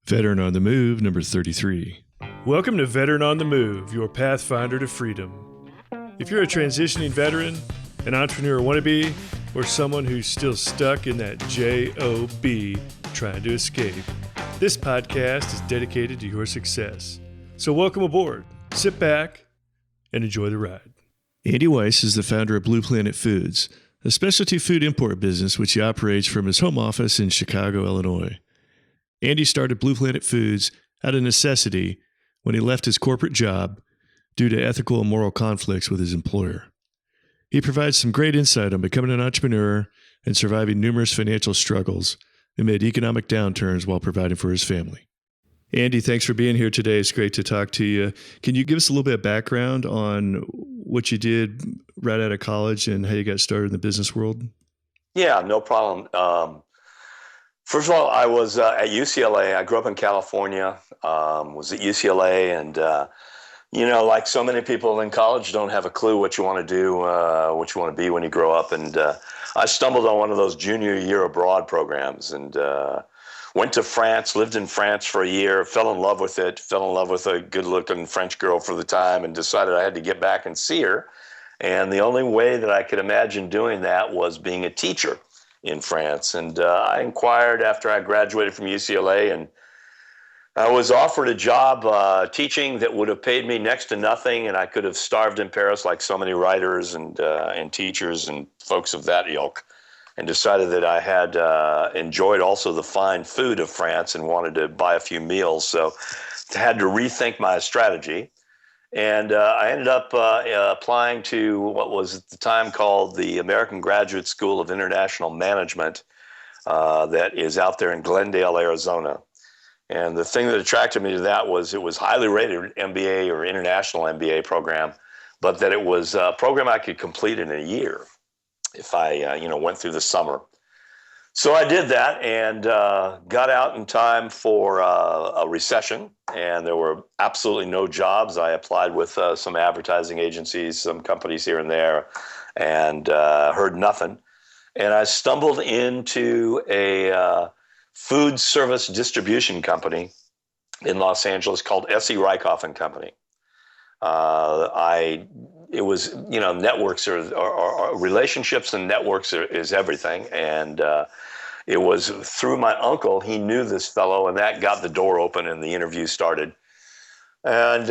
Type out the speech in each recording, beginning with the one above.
Veteran on the Move, number 33. Welcome to Veteran on the Move, your pathfinder to freedom. If you're a transitioning veteran, an entrepreneur wannabe, or someone who's still stuck in that job trying to escape, this podcast is dedicated to your success. So welcome aboard, sit back, and enjoy the ride. Andy Weiss is the founder of Planet Foods, a specialty food import business which he operates from his home office in Chicago, Illinois. Andy started Planet Foods out of necessity when he left his corporate job due to ethical and moral conflicts with his employer. He provides some great insight on becoming an entrepreneur and surviving numerous financial struggles amid economic downturns while providing for his family. Andy, thanks for being here today. It's great to talk to you. Can you give us a little bit of background on what you did right out of college and how you got started in the business world? Yeah, no problem. First of all, I was at UCLA. I grew up in California, was at UCLA, and, like so many people in college, don't have a clue what you want to do, what you want to be when you grow up. And I stumbled on one of those junior year abroad programs and went to France, lived in France for a year, fell in love with it, fell in love with a good-looking French girl for the time, and decided I had to get back and see her. And the only way that I could imagine doing that was being a teacher in France. And I inquired after I graduated from UCLA, and I was offered a job teaching that would have paid me next to nothing, and I could have starved in Paris like so many writers and teachers and folks of that ilk, and decided that I had enjoyed also the fine food of France and wanted to buy a few meals. So I had to rethink my strategy. And I ended up applying to what was at the time called the American Graduate School of International Management that is out there in Glendale, Arizona. And the thing that attracted me to that was it was highly rated MBA or international MBA program, but that it was a program I could complete in a year if I went through the summer. So I did that and got out in time for a recession, and there were absolutely no jobs. I applied with some advertising agencies, some companies here and there, and heard nothing. And I stumbled into a food service distribution company in Los Angeles called S.E. Rykoff and Company. It was, networks or relationships and networks is everything. And it was through my uncle. He knew this fellow, and that got the door open and the interview started. And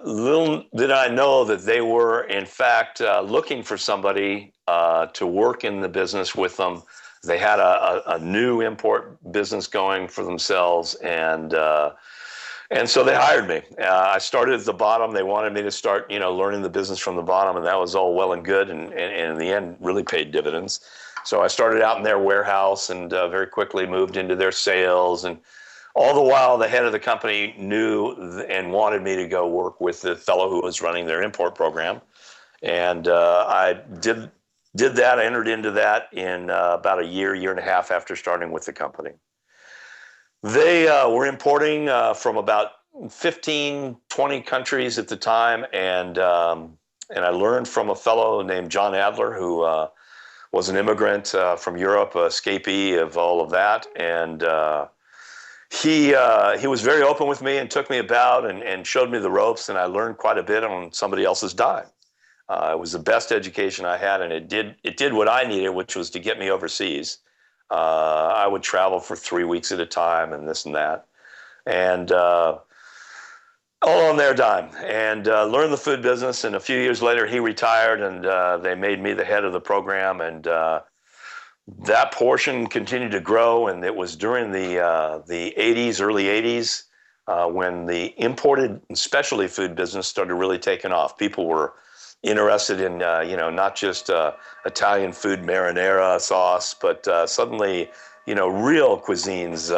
little did I know that they were, in fact, looking for somebody to work in the business with them. They had a new import business going for themselves, and so they hired me. I started at the bottom. They wanted me to start, learning the business from the bottom, and that was all well and good, and in the end really paid dividends. So I started out in their warehouse and very quickly moved into their sales. And all the while, the head of the company knew and wanted me to go work with the fellow who was running their import program. And I did that. I entered into that in about a year and a half after starting with the company. They were importing from about 15, 20 countries at the time. And I learned from a fellow named John Adler, who was an immigrant from Europe, escapee of all of that. And he was very open with me and took me about and showed me the ropes, and I learned quite a bit on somebody else's dime. It was the best education I had, and it did what I needed, which was to get me overseas. I would travel for 3 weeks at a time and this and that. And all on their dime, and learned the food business. And a few years later, he retired, and they made me the head of the program. And that portion continued to grow. And it was during the 80s, early 80s, when the imported and specialty food business started really taking off. People were interested in, not just Italian food marinara sauce, but suddenly, real cuisines.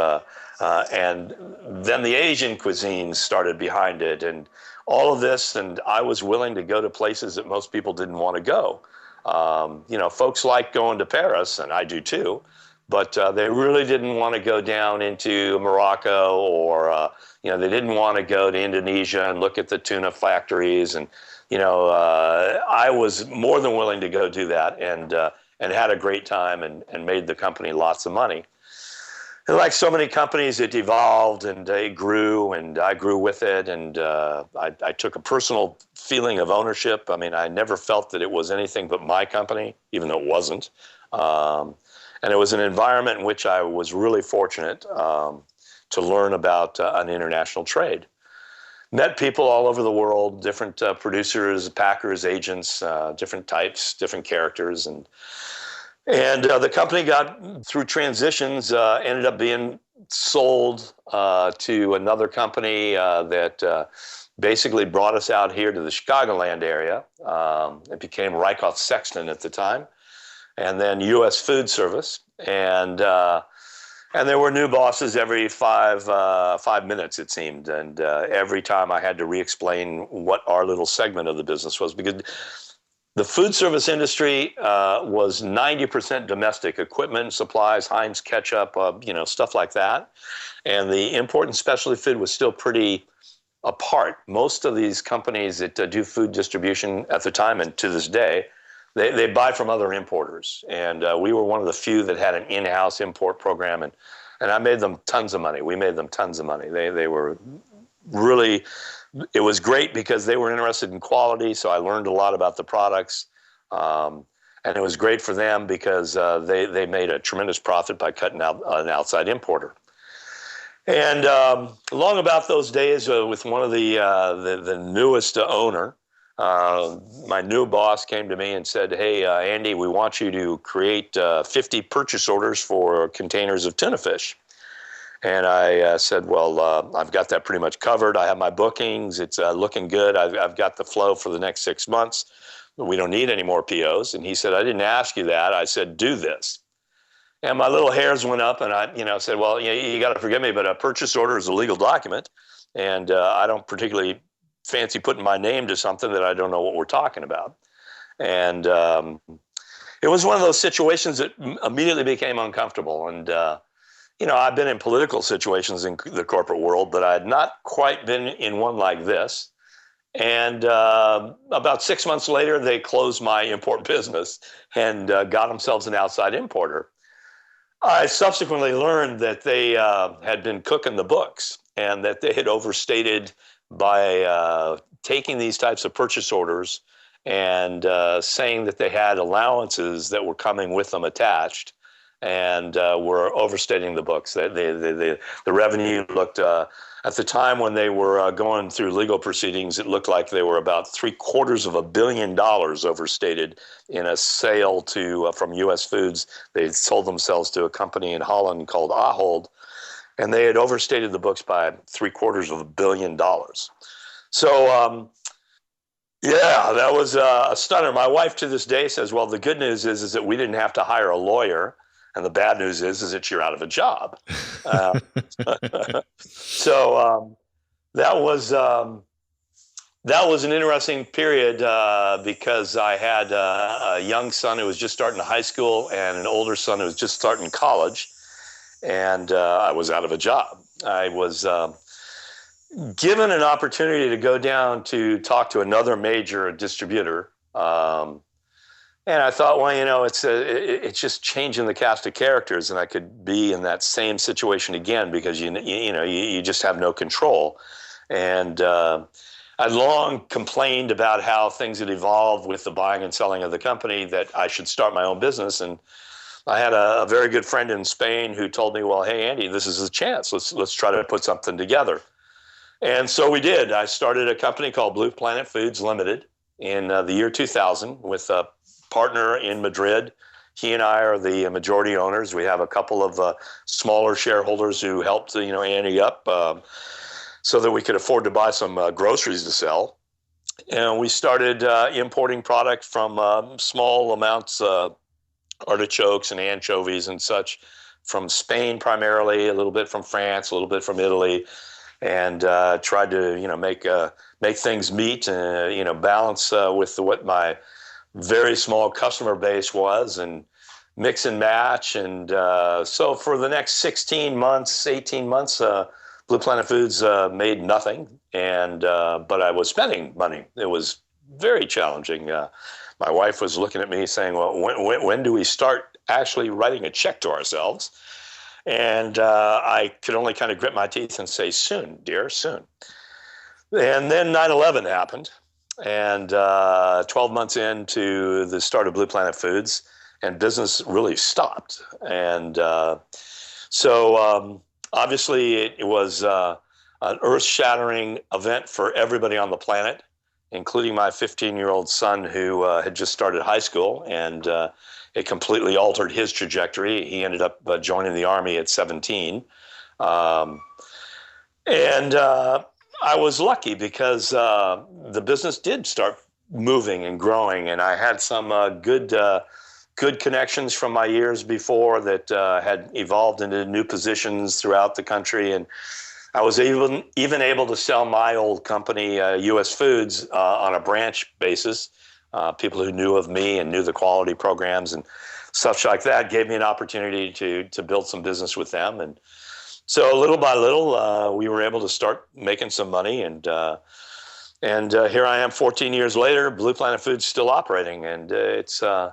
And then the Asian cuisine started behind it, and all of this. And I was willing to go to places that most people didn't want to go. Folks like going to Paris, and I do too, but they really didn't want to go down into Morocco, or they didn't want to go to Indonesia and look at the tuna factories. And I was more than willing to go do that, and had a great time and made the company lots of money. like so many companies, it evolved and it grew, and I grew with it. And I took a personal feeling of ownership. I mean, I never felt that it was anything but my company, even though it wasn't. And it was an environment in which I was really fortunate to learn about an international trade. Met people all over the world, different producers, packers, agents, different types, different characters, and the company got through transitions, ended up being sold to another company that basically brought us out here to the Chicagoland area. It became Rykoff Sexton at the time, and then U.S. Food Service, and there were new bosses every 5 minutes, it seemed, and every time I had to re-explain what our little segment of the business was, because the food service industry was 90% domestic, equipment, supplies, Heinz ketchup, stuff like that. And the import and specialty food was still pretty apart. Most of these companies that do food distribution at the time and to this day, they buy from other importers. And we were one of the few that had an in-house import program. And I made them tons of money. We made them tons of money. They were really... It was great because they were interested in quality, so I learned a lot about the products. And it was great for them because they made a tremendous profit by cutting out an outside importer. And long about those days with one of the newest owner, my new boss came to me and said, "Hey, Andy, we want you to create 50 purchase orders for containers of tuna fish." And I said, well, I've got that pretty much covered. I have my bookings. It's looking good. I've got the flow for the next 6 months. We don't need any more POs. And he said, I didn't ask you that. I said, do this. And my little hairs went up, and I said, well, you got to forgive me, but a purchase order is a legal document. And I don't particularly fancy putting my name to something that I don't know what we're talking about. And it was one of those situations that immediately became uncomfortable. And I've been in political situations in the corporate world, but I had not quite been in one like this. And about 6 months later, they closed my import business and got themselves an outside importer. I subsequently learned that they had been cooking the books and that they had overstated by taking these types of purchase orders and saying that they had allowances that were coming with them attached, and were overstating the books. The revenue looked, at the time when they were going through legal proceedings, it looked like they were about $750 million overstated in a sale from U.S. Foods. They sold themselves to a company in Holland called Ahold, and they had overstated the books by $750 million. So, yeah, that was a stunner. My wife to this day says, well, the good news is that we didn't have to hire a lawyer. And the bad news is that you're out of a job. So that was an interesting period because I had a young son who was just starting high school and an older son who was just starting college, and I was out of a job. I was given an opportunity to go down to talk to another major distributor. And I thought, well, it's just changing the cast of characters, and I could be in that same situation again because you just have no control. And I'd long complained about how things had evolved with the buying and selling of the company, that I should start my own business. And I had a very good friend in Spain who told me, well, hey, Andy, this is a chance. Let's try to put something together. And so we did. I started a company called Planet Foods Ltd. in the year 2000 with a partner in Madrid. He and I are the majority owners. We have a couple of smaller shareholders who helped, Andy up so that we could afford to buy some groceries to sell. And we started importing product from small amounts, artichokes and anchovies and such, from Spain primarily, a little bit from France, a little bit from Italy, and tried to, make things meet and, balance with what my very small customer base was, and mix and match. And so for the next 18 months, Blue Planet Foods made nothing, and but I was spending money. It was very challenging. My wife was looking at me saying, well, when do we start actually writing a check to ourselves? And I could only kind of grit my teeth and say, soon, dear, soon. And then 9/11 happened. And 12 months into the start of Blue Planet Foods, and business really stopped. And obviously it was an earth-shattering event for everybody on the planet, including my 15-year-old son who had just started high school, and it completely altered his trajectory. He ended up joining the Army at 17. And I was lucky because the business did start moving and growing, and I had some good connections from my years before that had evolved into new positions throughout the country. And I was even able to sell my old company, US Foods, on a branch basis. People who knew of me and knew the quality programs and such like that gave me an opportunity to build some business with them. And so little by little, we were able to start making some money. And here I am 14 years later, Blue Planet Foods still operating. And the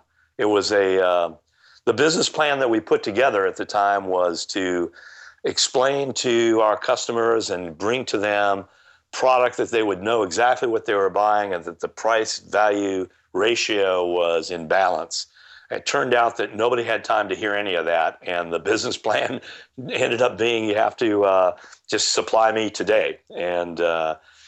business plan that we put together at the time was to explain to our customers and bring to them product that they would know exactly what they were buying and that the price value ratio was in balance. It turned out that nobody had time to hear any of that, and the business plan ended up being you have to just supply me today. And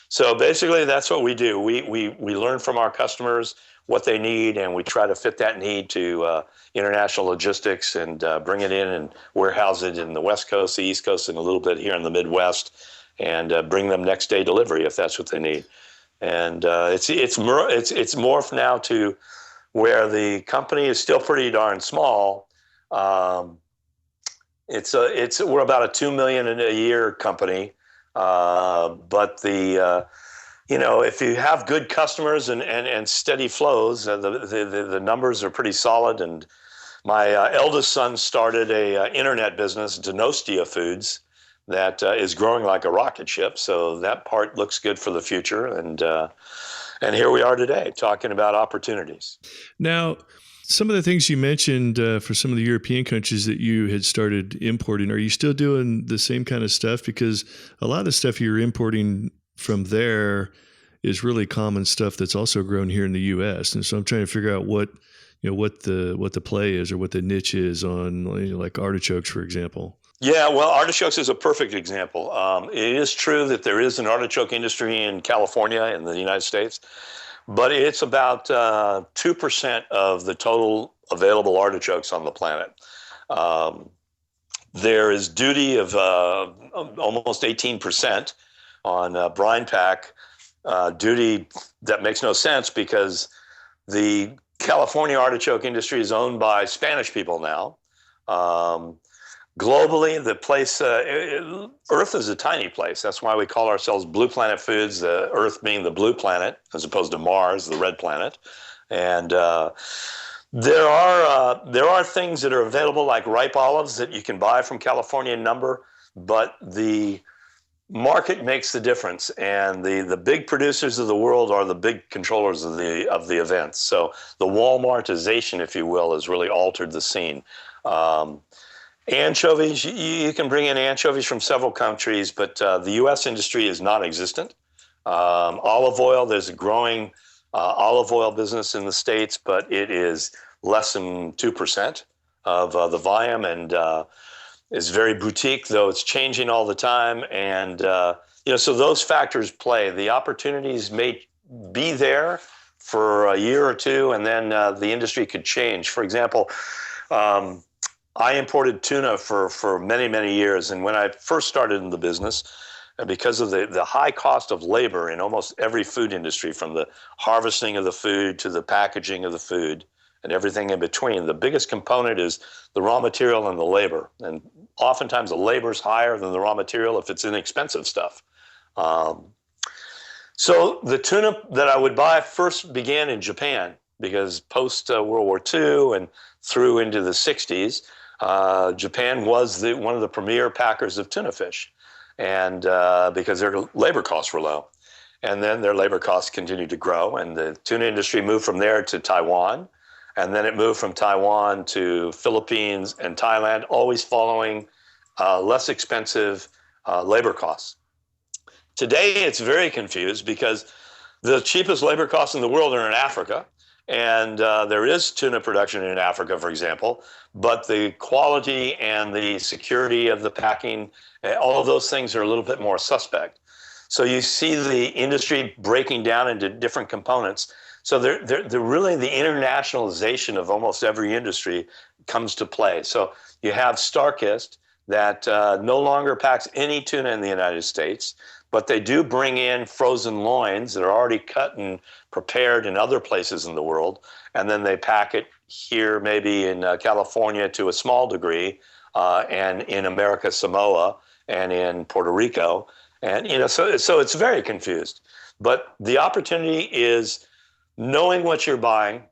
so basically that's what we do. We learn from our customers what they need, and we try to fit that need to international logistics and bring it in and warehouse it in the West Coast, the East Coast, and a little bit here in the Midwest, and bring them next day delivery if that's what they need. And it's morphed now to where the company is still pretty darn small. We're about a $2 million a year company, but if you have good customers and steady flows, the numbers are pretty solid. And my eldest son started a internet business, Donostia Foods, that is growing like a rocket ship. So that part looks good for the future. And here we are today talking about opportunities. Now, some of the things you mentioned for some of the European countries that you had started importing, are you still doing the same kind of stuff? Because a lot of the stuff you're importing from there is really common stuff that's also grown here in the U.S. And so I'm trying to figure out what the play is or what the niche is on like artichokes, for example. Yeah, well, artichokes is a perfect example. It is true that there is an artichoke industry in California in the United States, but it's about 2% of the total available artichokes on the planet. There is duty of almost 18% on brine pack, duty that makes no sense because the California artichoke industry is owned by Spanish people now. Globally, the place, Earth is a tiny place. That's why we call ourselves Blue Planet Foods, the Earth being the blue planet, as opposed to Mars, the red planet. And there are things that are available, like ripe olives, that you can buy from California in number, but the market makes the difference. And the big producers of the world are the big controllers of the events. So the Walmartization, if you will, has really altered the scene. Anchovies, you can bring in anchovies from several countries, but the U.S. industry is non-existent. Olive oil, there's a growing olive oil business in the States, but it is less than 2% of the volume, and is very boutique, though it's changing all the time. And so those factors play. The opportunities may be there for a year or two, and then the industry could change. For example, I imported tuna for many, many years. And when I first started in the business, because of the high cost of labor in almost every food industry, from the harvesting of the food to the packaging of the food and everything in between, the biggest component is the raw material and the labor. And oftentimes the labor is higher than the raw material if it's inexpensive stuff. So the tuna that I would buy first began in Japan, because post World War II and through into the 60s, Japan was one of the premier packers of tuna fish, and because their labor costs were low. And then their labor costs continued to grow, and the tuna industry moved from there to Taiwan, and then it moved from Taiwan to Philippines and Thailand, always following less expensive labor costs. Today, it's very confused because the cheapest labor costs in the world are in Africa, and there is tuna production in Africa, for example, but the quality and the security of the packing, all of those things are a little bit more suspect. So you see the industry breaking down into different components. So they're really the internationalization of almost every industry comes to play. So you have Starkist that no longer packs any tuna in the United States, but they do bring in frozen loins that are already cut and prepared in other places in the world, and then they pack it here, maybe in California to a small degree, and in America, Samoa, and in Puerto Rico, and so it's very confused. But the opportunity is knowing what you're buying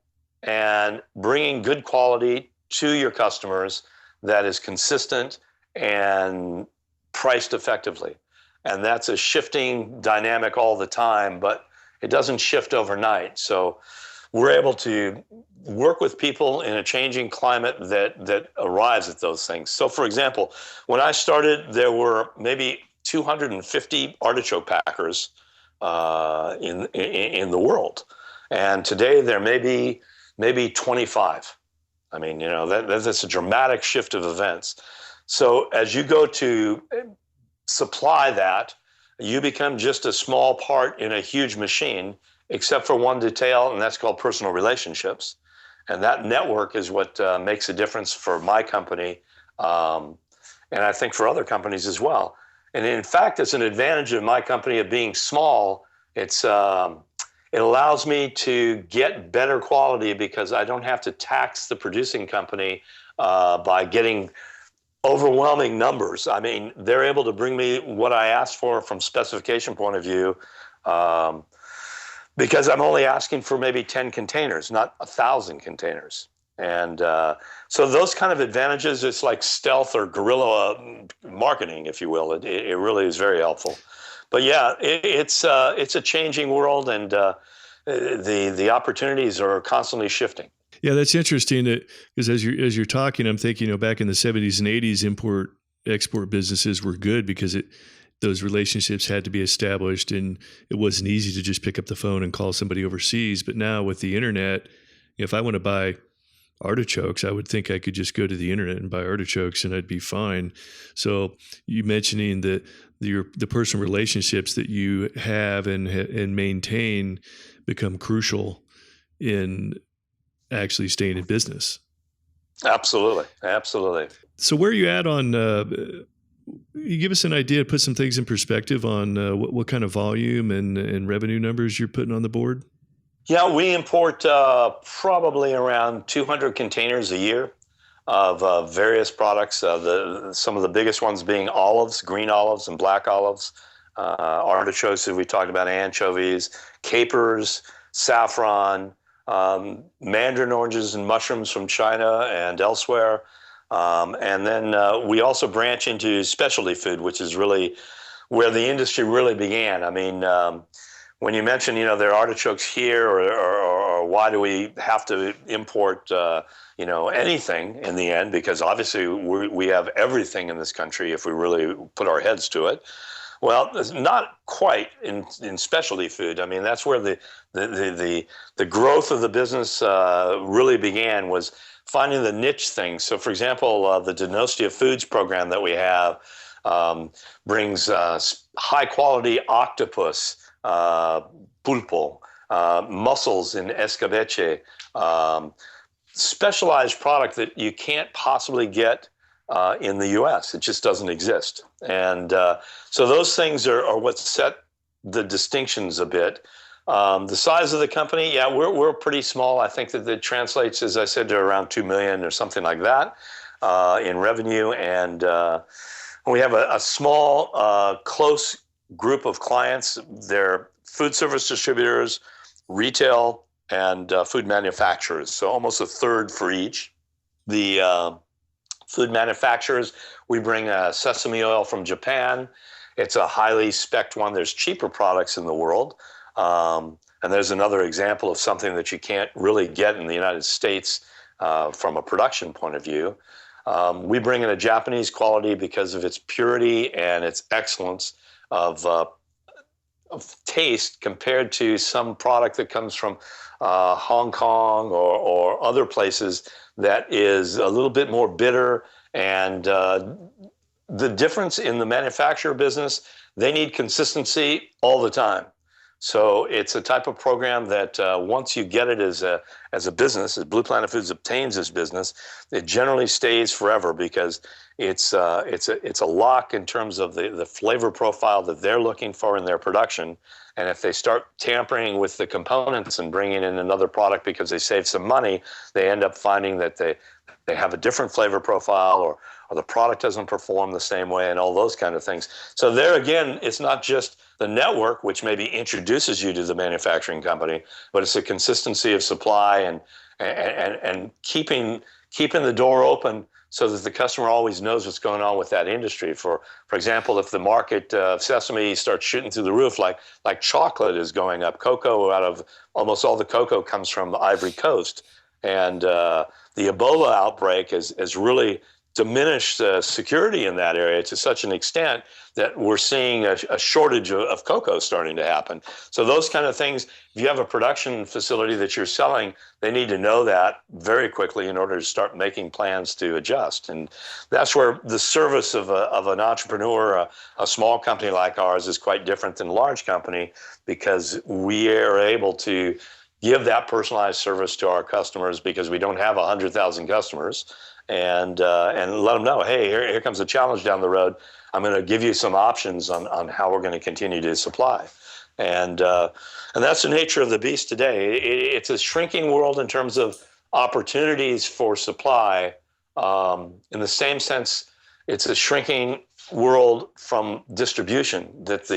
and bringing good quality to your customers that is consistent and priced effectively. And that's a shifting dynamic all the time, but it doesn't shift overnight. So we're able to work with people in a changing climate that arrives at those things. So for example, when I started, there were maybe 250 artichoke packers in the world. And today there may be maybe 25. I mean, that's a dramatic shift of events. So as you go to supply that, you become just a small part in a huge machine, except for one detail, and that's called personal relationships. And that network is what makes a difference for my company, and I think for other companies as well. And in fact, it's an advantage of my company of being small. It allows me to get better quality because I don't have to tax the producing company by getting overwhelming numbers. I mean, they're able to bring me what I asked for from specification point of view, because I'm only asking for maybe 10 containers, not 1,000 containers. And so those kind of advantages, it's like stealth or guerrilla marketing, if you will. It really is very helpful. But yeah, it's a changing world, and the opportunities are constantly shifting. Yeah, that's interesting. Because as you're talking, I'm thinking, back in the 70s and 80s, import-export businesses were good because those relationships had to be established, and it wasn't easy to just pick up the phone and call somebody overseas. But now with the internet, if I want to buy artichokes, I would think I could just go to the internet and buy artichokes and I'd be fine. So you mentioning that the personal relationships that you have and maintain become crucial in actually staying in business. Absolutely. So where are you at on, you give us an idea, put some things in perspective on what kind of volume and revenue numbers you're putting on the board? Yeah, we import probably around 200 containers a year of various products. Some of the biggest ones being olives, green olives and black olives, artichokes, as we talked about, anchovies, capers, saffron, mandarin oranges and mushrooms from China and elsewhere. And then we also branch into specialty food, which is really where the industry really began. I mean, when you mention, there are artichokes here, or why do we have to import, anything in the end? Because obviously we have everything in this country if we really put our heads to it. Well, it's not quite in specialty food. I mean, that's where the growth of the business really began, was finding the niche things. So, for example, the Donostia Foods program that we have brings high quality octopus, pulpo, mussels in escabeche, specialized product that you can't possibly get in the U.S. It just doesn't exist. And so those things are what set the distinctions a bit. The size of the company, yeah, we're pretty small. I think that translates, as I said, to around 2 million or something like that in revenue. And we have a small, close group of clients. They're food service distributors, retail, and food manufacturers. So almost a third for each. The food manufacturers, we bring sesame oil from Japan. It's a highly spec'd one. There's cheaper products in the world. And there's another example of something that you can't really get in the United States from a production point of view. We bring in a Japanese quality because of its purity and its excellence of taste compared to some product that comes from Hong Kong or other places that is a little bit more bitter. And the difference in the manufacturer business, they need consistency all the time. So it's a type of program that once you get it as a business, as Blue Planet Foods obtains this business, it generally stays forever because it's a lock in terms of the flavor profile that they're looking for in their production. And if they start tampering with the components and bringing in another product because they save some money, they end up finding that they have a different flavor profile or the product doesn't perform the same way and all those kind of things. So there again, it's not just the network, which maybe introduces you to the manufacturing company, but it's the consistency of supply and keeping the door open so that the customer always knows what's going on with that industry. For example, if the market of sesame starts shooting through the roof, like chocolate is going up, cocoa, out of almost all the cocoa comes from the Ivory Coast. And the Ebola outbreak has really diminished security in that area to such an extent that we're seeing a shortage of cocoa starting to happen. So those kind of things, if you have a production facility that you're selling, they need to know that very quickly in order to start making plans to adjust. And that's where the service of an entrepreneur, a small company like ours, is quite different than a large company, because we are able to give that personalized service to our customers because we don't have 100,000 customers. And let them know, hey, here comes a challenge down the road. I'm going to give you some options on how we're going to continue to supply. And that's the nature of the beast today. It's a shrinking world in terms of opportunities for supply. In the same sense, it's a shrinking world from distribution, that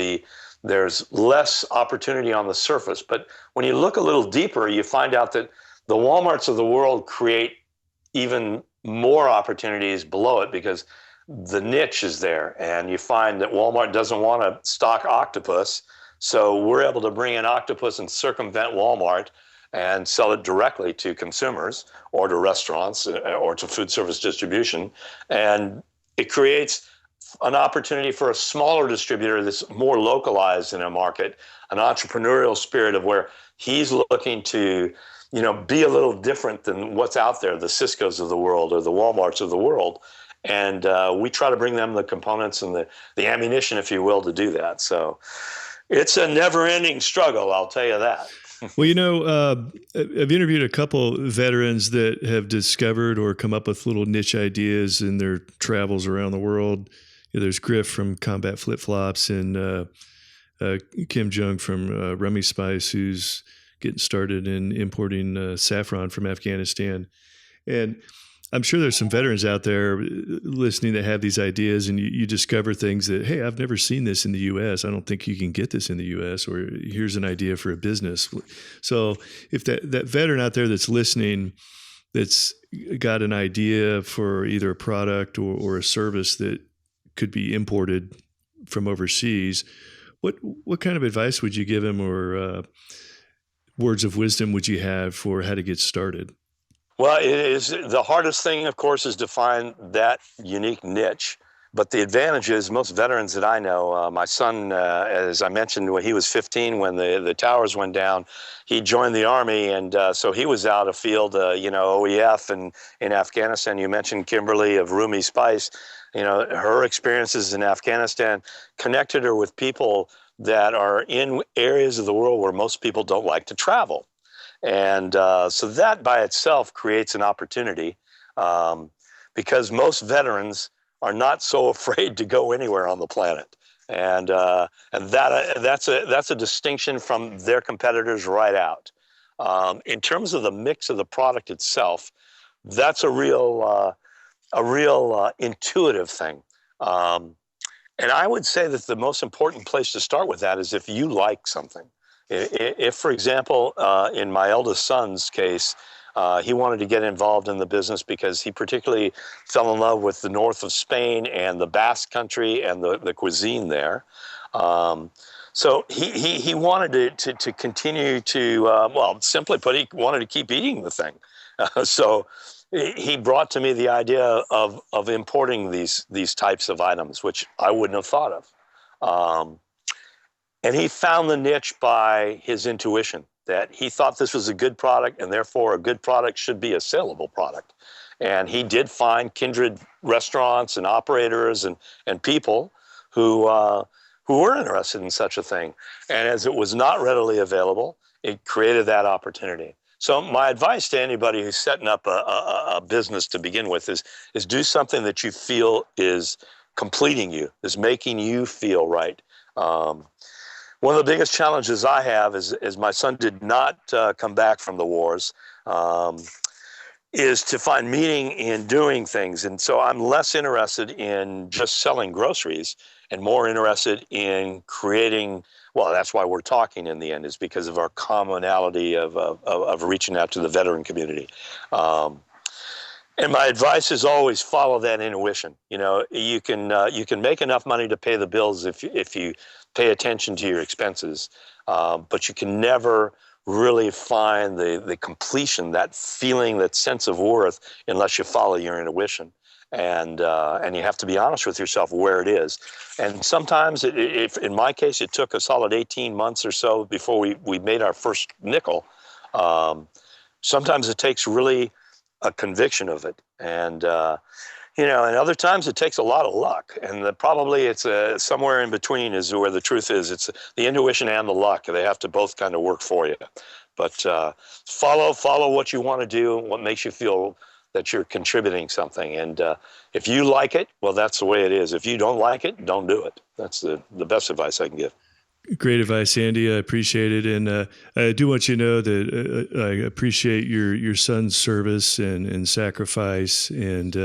there's less opportunity on the surface. But when you look a little deeper, you find out that the Walmarts of the world create even more opportunities below it because the niche is there. And you find that Walmart doesn't want to stock octopus, so we're able to bring in octopus and circumvent Walmart and sell it directly to consumers or to restaurants or to food service distribution. And it creates an opportunity for a smaller distributor that's more localized in a market, an entrepreneurial spirit of where he's looking to be a little different than what's out there, the Ciscos of the world or the Walmarts of the world. And we try to bring them the components and the ammunition, if you will, to do that. So it's a never-ending struggle, I'll tell you that. Well, I've interviewed a couple veterans that have discovered or come up with little niche ideas in their travels around the world. There's Griff from Combat Flip Flops and Kim Jung from Rummy Spice, who's getting started in importing saffron from Afghanistan. And I'm sure there's some veterans out there listening that have these ideas, and you discover things that, hey, I've never seen this in the U.S. I don't think you can get this in the U.S., or here's an idea for a business. So if that veteran out there that's listening, that's got an idea for either a product or a service that could be imported from overseas, what kind of advice would you give him, or words of wisdom would you have for how to get started? Well, it is the hardest thing, of course, is to find that unique niche. But the advantage is most veterans that I know, my son, as I mentioned, when he was 15, when the towers went down, he joined the Army. And so he was out afield, OEF and in Afghanistan. You mentioned Kimberly of Rumi Spice. Her experiences in Afghanistan connected her with people that are in areas of the world where most people don't like to travel. And so that by itself creates an opportunity because most veterans are not so afraid to go anywhere on the planet. And that's a distinction from their competitors right out. In terms of the mix of the product itself, that's a real intuitive thing. And I would say that the most important place to start with that is if you like something. If, for example, in my eldest son's case, he wanted to get involved in the business because he particularly fell in love with the north of Spain and the Basque country and the cuisine there. So he wanted to continue to, simply put, he wanted to keep eating the thing. So he brought to me the idea of importing these types of items, which I wouldn't have thought of. And he found the niche by his intuition that he thought this was a good product, and therefore a good product should be a saleable product. And he did find kindred restaurants and operators and people who were interested in such a thing. And as it was not readily available, it created that opportunity. So my advice to anybody who's setting up a business to begin with is do something that you feel is completing you, is making you feel right. One of the biggest challenges I have is my son did not come back from the wars, is to find meaning in doing things. And so I'm less interested in just selling groceries and more interested in creating, well, that's why we're talking in the end, is because of our commonality of reaching out to the veteran community. And my advice is always follow that intuition. You know, you can make enough money to pay the bills if you pay attention to your expenses, but you can never really find the completion, that feeling, that sense of worth, unless you follow your intuition. And you have to be honest with yourself where it is. And sometimes, if in my case, it took a solid 18 months or so before we made our first nickel. Sometimes it takes really a conviction of it. And and other times it takes a lot of luck. And probably it's somewhere in between is where the truth is. It's the intuition and the luck. They have to both kind of work for you. But follow what you want to do, what makes you feel that you're contributing something. And if you like it, well, that's the way it is. If you don't like it, don't do it. That's the best advice I can give. Great advice, Andy. I appreciate it. And I do want you to know that I appreciate your son's service and sacrifice. And,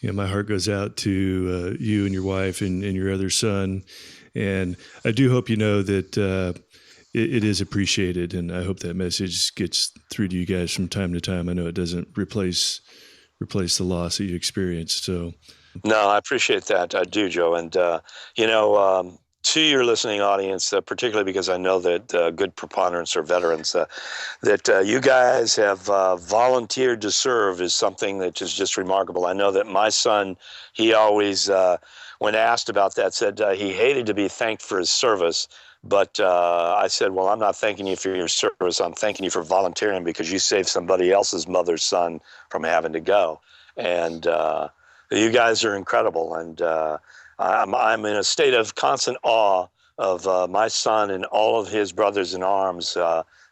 my heart goes out to you and your wife and your other son. And I do hope you know that it is appreciated. And I hope that message gets through to you guys from time to time. I know it doesn't replace the loss that you experienced. So, no, I appreciate that. I do, Joe. And, to your listening audience, particularly because I know that good preponderance are veterans, that you guys have volunteered to serve is something that is just remarkable. I know that my son, he always, when asked about that, said he hated to be thanked for his service. But I said, well, I'm not thanking you for your service. I'm thanking you for volunteering because you saved somebody else's mother's son from having to go. And you guys are incredible. And I'm in a state of constant awe of my son and all of his brothers in arms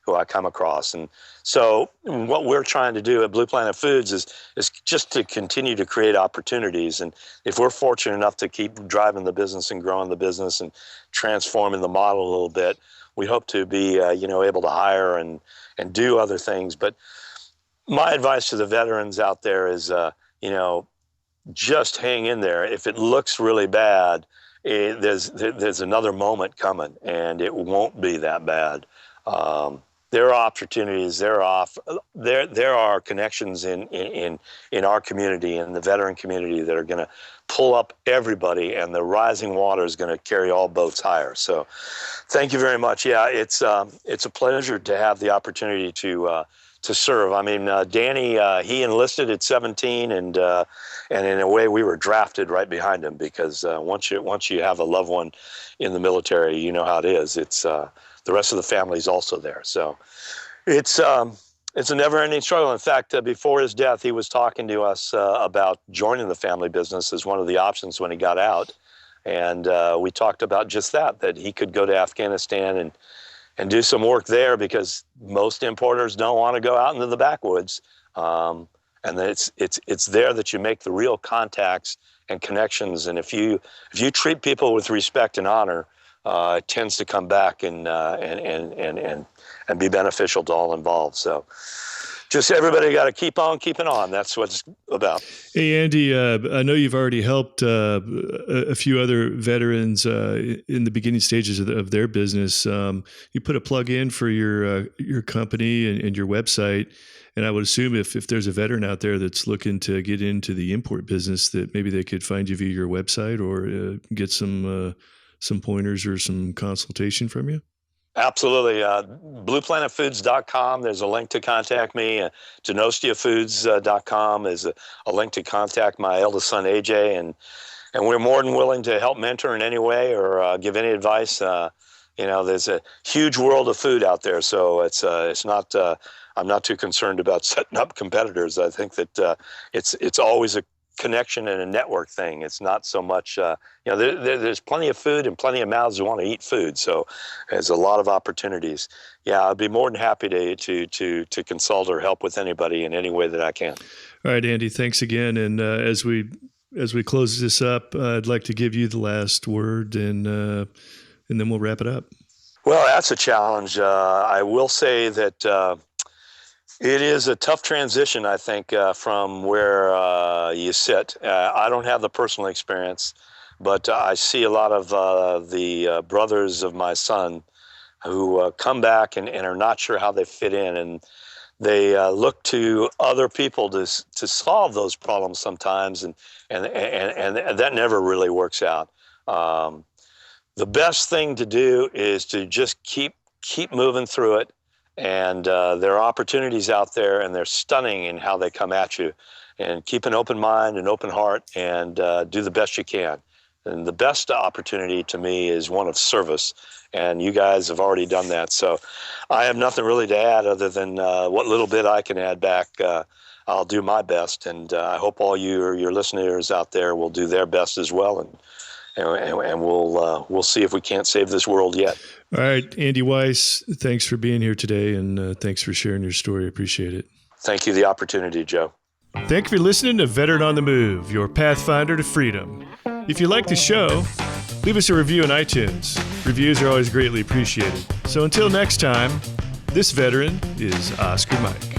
who I come across. And so what we're trying to do at Blue Planet Foods is just to continue to create opportunities. And if we're fortunate enough to keep driving the business and growing the business and transforming the model a little bit, we hope to be able to hire and do other things. But my advice to the veterans out there is, just hang in there. If it looks really bad, there's another moment coming, and it won't be that bad. There are opportunities. There are connections in our community, in the veteran community, that are going to pull up everybody, and the rising water is going to carry all boats higher. So, thank you very much. Yeah, it's a pleasure to have the opportunity to serve. I mean, Danny, he enlisted at 17, and in a way, we were drafted right behind him because once you have a loved one in the military, you know how it is. It's the rest of the family is also there. So it's a never-ending struggle. In fact, before his death, he was talking to us about joining the family business as one of the options when he got out, and we talked about just that he could go to Afghanistan and do some work there because most importers don't want to go out into the backwoods. And it's there that you make the real contacts and connections. And if you treat people with respect and honor, it tends to come back and be beneficial to all involved. So just everybody got to keep on keeping on. That's what it's about. Hey, Andy, I know you've already helped a few other veterans in the beginning stages of their business. You put a plug in for your company and your website. And I would assume if there's a veteran out there that's looking to get into the import business, that maybe they could find you via your website or get some pointers or some consultation from you. Absolutely. BluePlanetFoods.com. There's a link to contact me. DenostiaFoods.com is a link to contact my eldest son, AJ. And we're more than willing to help mentor in any way or give any advice. There's a huge world of food out there. So it's not, I'm not too concerned about setting up competitors. I think that it's always a connection and a network thing. It's not so much, there's plenty of food and plenty of mouths who want to eat food. So there's a lot of opportunities. Yeah, I'd be more than happy to consult or help with anybody in any way that I can. All right, Andy, thanks again. And as we close this up, I'd like to give you the last word, and then we'll wrap it up. Well, that's a challenge. I will say that it is a tough transition, I think, from where you sit. I don't have the personal experience, but I see a lot of the brothers of my son who come back and are not sure how they fit in, and they look to other people to solve those problems sometimes, and that never really works out. The best thing to do is to just keep moving through it. And there are opportunities out there, and they're stunning in how they come at you. And keep an open mind and open heart, and do the best you can. And the best opportunity to me is one of service, and you guys have already done that. So I have nothing really to add other than what little bit I can add back. I'll do my best, and I hope all your listeners out there will do their best as well. And we'll see if we can't save this world yet. All right, Andy Weiss, thanks for being here today, and thanks for sharing your story. Appreciate it. Thank you for the opportunity, Joe. Thank you for listening to Veteran on the Move, your pathfinder to freedom. If you like the show, leave us a review on iTunes. Reviews are always greatly appreciated. So until next time, this veteran is Oscar Mike.